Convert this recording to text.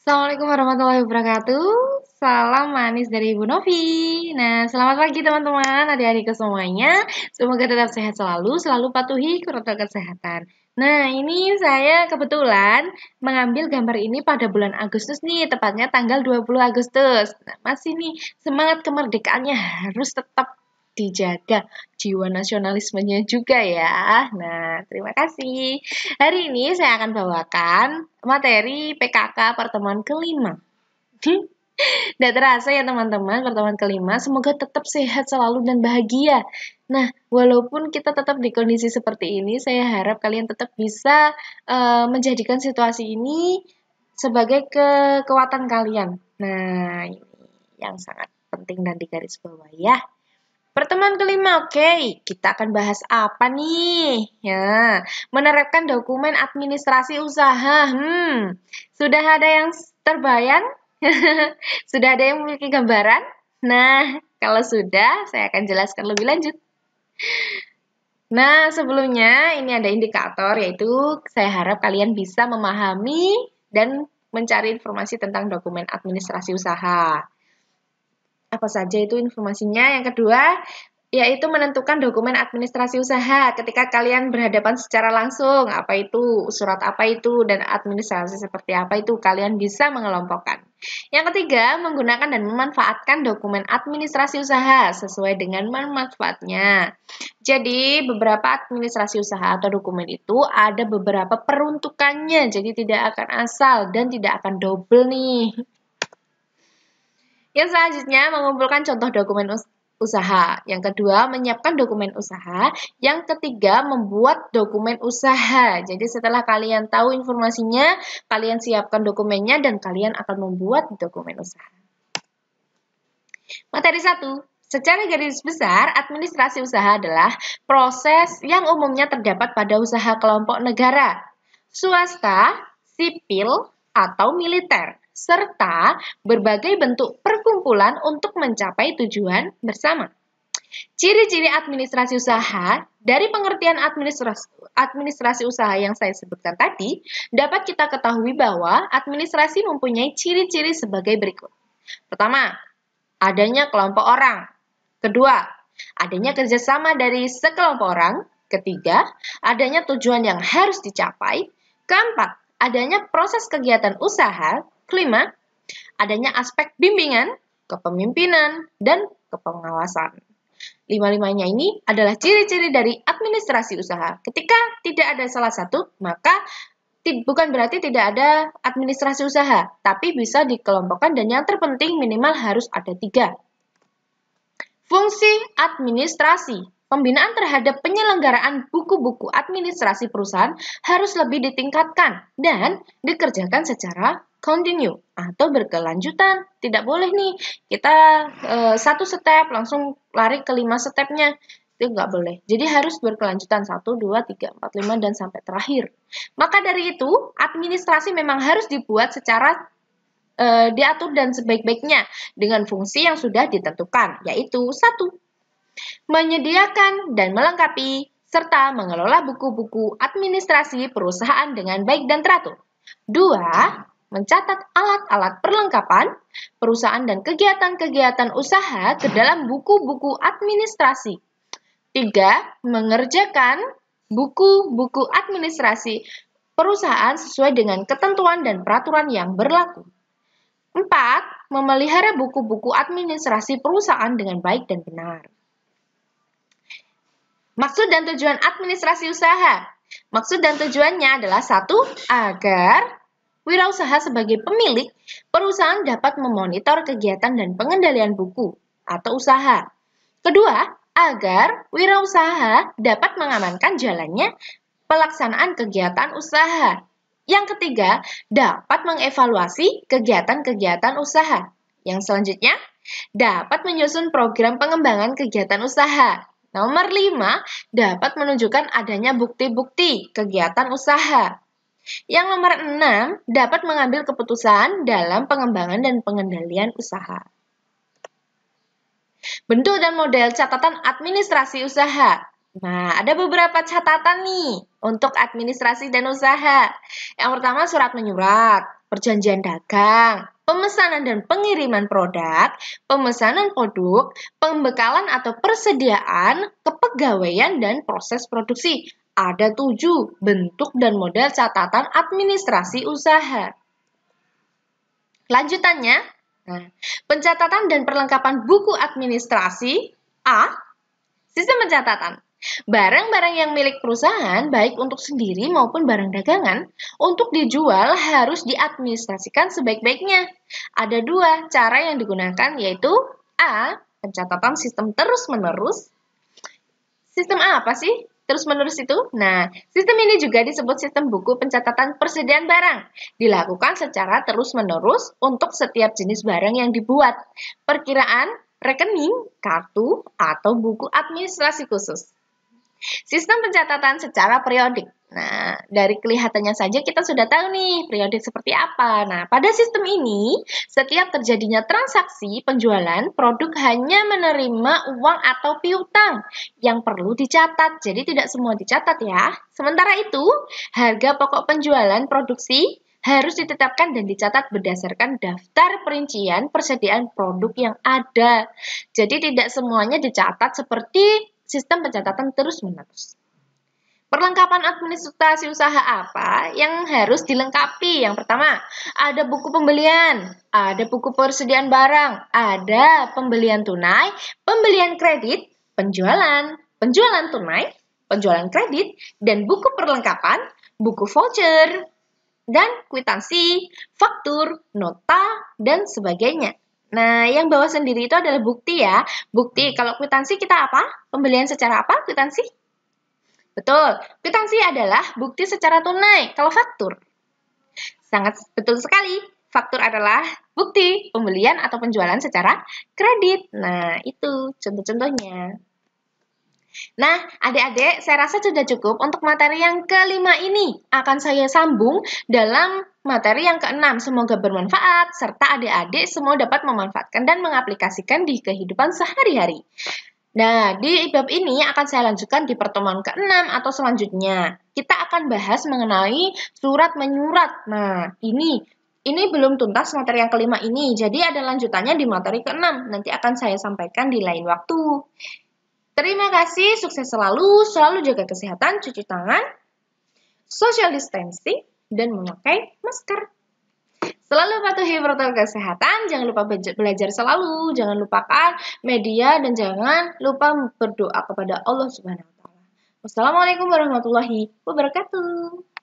Assalamualaikum warahmatullahi wabarakatuh. Salam manis dari Ibu Novi. Nah, selamat pagi teman-teman, adik-adikku semuanya. Semoga tetap sehat selalu patuhi protokol kesehatan. Nah, ini saya kebetulan mengambil gambar ini pada bulan Agustus nih, tepatnya tanggal 20 Agustus. Nah, masih nih, semangat kemerdekaannya harus tetap dijaga, jiwa nasionalismenya juga ya. Nah, terima kasih. Hari ini saya akan bawakan materi PKK pertemuan kelima. Tidak terasa ya teman-teman, pertemuan kelima. Semoga tetap sehat selalu dan bahagia. Nah, walaupun kita tetap di kondisi seperti ini, saya harap kalian tetap bisa menjadikan situasi ini sebagai kekuatan kalian. Nah, ini yang sangat penting dan digaris bawah ya. Pertemuan kelima, oke. Kita akan bahas apa nih? Ya, menerapkan dokumen administrasi usaha. Sudah ada yang terbayang? Sudah ada yang memiliki gambaran? Nah, kalau sudah, saya akan jelaskan lebih lanjut. Nah, sebelumnya ini ada indikator, yaitu saya harap kalian bisa memahami dan mencari informasi tentang dokumen administrasi usaha. Apa saja itu informasinya? Yang kedua, yaitu menentukan dokumen administrasi usaha. Ketika kalian berhadapan secara langsung, apa itu, surat apa itu, dan administrasi seperti apa itu, kalian bisa mengelompokkan. Yang ketiga, menggunakan dan memanfaatkan dokumen administrasi usaha sesuai dengan manfaatnya. Jadi, beberapa administrasi usaha atau dokumen itu ada beberapa peruntukannya, jadi tidak akan asal dan tidak akan double nih. Yang selanjutnya, mengumpulkan contoh dokumen usaha. Yang kedua, menyiapkan dokumen usaha. Yang ketiga, membuat dokumen usaha. Jadi setelah kalian tahu informasinya, kalian siapkan dokumennya dan kalian akan membuat dokumen usaha. Materi 1. Secara garis besar, administrasi usaha adalah proses yang umumnya terdapat pada usaha kelompok negara, swasta, sipil, atau militer, serta berbagai bentuk perkumpulan untuk mencapai tujuan bersama. Ciri-ciri administrasi usaha dari pengertian administrasi usaha yang saya sebutkan tadi, dapat kita ketahui bahwa administrasi mempunyai ciri-ciri sebagai berikut. Pertama, adanya kelompok orang. Kedua, adanya kerjasama dari sekelompok orang. Ketiga, adanya tujuan yang harus dicapai. Keempat, adanya proses kegiatan usaha. Kelima, adanya aspek bimbingan, kepemimpinan, dan kepengawasan. Lima-limanya ini adalah ciri-ciri dari administrasi usaha. Ketika tidak ada salah satu, maka bukan berarti tidak ada administrasi usaha, tapi bisa dikelompokkan dan yang terpenting minimal harus ada 3. Fungsi administrasi. Pembinaan terhadap penyelenggaraan buku-buku administrasi perusahaan harus lebih ditingkatkan dan dikerjakan secara kontinu atau berkelanjutan. Tidak boleh nih kita satu step langsung lari ke 5 stepnya. Itu nggak boleh. Jadi harus berkelanjutan 1, 2, 3, 4, 5, dan sampai terakhir. Maka dari itu, administrasi memang harus dibuat secara diatur dan sebaik-baiknya dengan fungsi yang sudah ditentukan, yaitu 1. Menyediakan dan melengkapi serta mengelola buku-buku administrasi perusahaan dengan baik dan teratur. 2. Mencatat alat-alat perlengkapan perusahaan dan kegiatan-kegiatan usaha ke dalam buku-buku administrasi. 3. Mengerjakan buku-buku administrasi perusahaan sesuai dengan ketentuan dan peraturan yang berlaku. 4. Memelihara buku-buku administrasi perusahaan dengan baik dan benar. Maksud dan tujuan administrasi usaha. Maksud dan tujuannya adalah 1. Agar wirausaha sebagai pemilik perusahaan dapat memonitor kegiatan dan pengendalian buku atau usaha. Kedua, agar wirausaha dapat mengamankan jalannya pelaksanaan kegiatan usaha. Yang ketiga, dapat mengevaluasi kegiatan-kegiatan usaha. Yang selanjutnya, dapat menyusun program pengembangan kegiatan usaha. Nomor 5, dapat menunjukkan adanya bukti-bukti kegiatan usaha. Yang nomor 6, dapat mengambil keputusan dalam pengembangan dan pengendalian usaha. Bentuk dan model catatan administrasi usaha. Nah, ada beberapa catatan nih. untuk administrasi dan usaha. Yang pertama surat menyurat, perjanjian dagang, pemesanan dan pengiriman produk, pemesanan produk, pembekalan atau persediaan, kepegawaian, dan proses produksi. Ada 7 bentuk dan model catatan administrasi usaha. Lanjutannya, pencatatan dan perlengkapan buku administrasi. A. Sistem pencatatan. Barang-barang yang milik perusahaan, baik untuk sendiri maupun barang dagangan, untuk dijual harus diadministrasikan sebaik-baiknya. Ada 2 cara yang digunakan, yaitu A. Pencatatan sistem terus-menerus. Sistem A apa sih? Terus-menerus itu? Nah, sistem ini juga disebut sistem buku pencatatan persediaan barang. Dilakukan secara terus-menerus untuk setiap jenis barang yang dibuat. Perkiraan, rekening, kartu, atau buku administrasi khusus. Sistem pencatatan secara periodik. Nah, dari kelihatannya saja kita sudah tahu nih periodik seperti apa. Nah, pada sistem ini, setiap terjadinya transaksi penjualan, produk hanya menerima uang atau piutang yang perlu dicatat. Jadi tidak semua dicatat ya. Sementara itu, harga pokok penjualan produksi harus ditetapkan dan dicatat berdasarkan daftar perincian persediaan produk yang ada. Jadi tidak semuanya dicatat seperti sistem pencatatan terus-menerus. Perlengkapan administrasi usaha apa yang harus dilengkapi? Yang pertama, ada buku pembelian, ada buku persediaan barang, ada pembelian tunai, pembelian kredit, penjualan tunai, penjualan kredit, dan buku perlengkapan, buku voucher, dan kwitansi, faktur, nota, dan sebagainya. Nah, yang bawah sendiri itu adalah bukti ya. Bukti, kalau kwitansi kita apa? Pembelian secara apa kwitansi? Betul, kwitansi adalah bukti secara tunai. Kalau faktur? Sangat betul sekali. Faktur adalah bukti pembelian atau penjualan secara kredit. Nah, itu contoh-contohnya. Nah, adik-adik, saya rasa sudah cukup untuk materi yang kelima ini. Akan saya sambung dalam materi yang keenam. Semoga bermanfaat, serta adik-adik semua dapat memanfaatkan dan mengaplikasikan di kehidupan sehari-hari. Nah, di bab ini akan saya lanjutkan di pertemuan ke-6 atau selanjutnya. Kita akan bahas mengenai surat menyurat. Nah, ini belum tuntas materi yang kelima ini. Jadi ada lanjutannya di materi ke-6. Nanti akan saya sampaikan di lain waktu. Terima kasih, sukses selalu jaga kesehatan, cuci tangan, social distancing, dan memakai masker. Selalu patuhi protokol kesehatan, jangan lupa belajar selalu, jangan lupakan media, dan jangan lupa berdoa kepada Allah Subhanahu wa Ta'ala. Wassalamualaikum warahmatullahi wabarakatuh.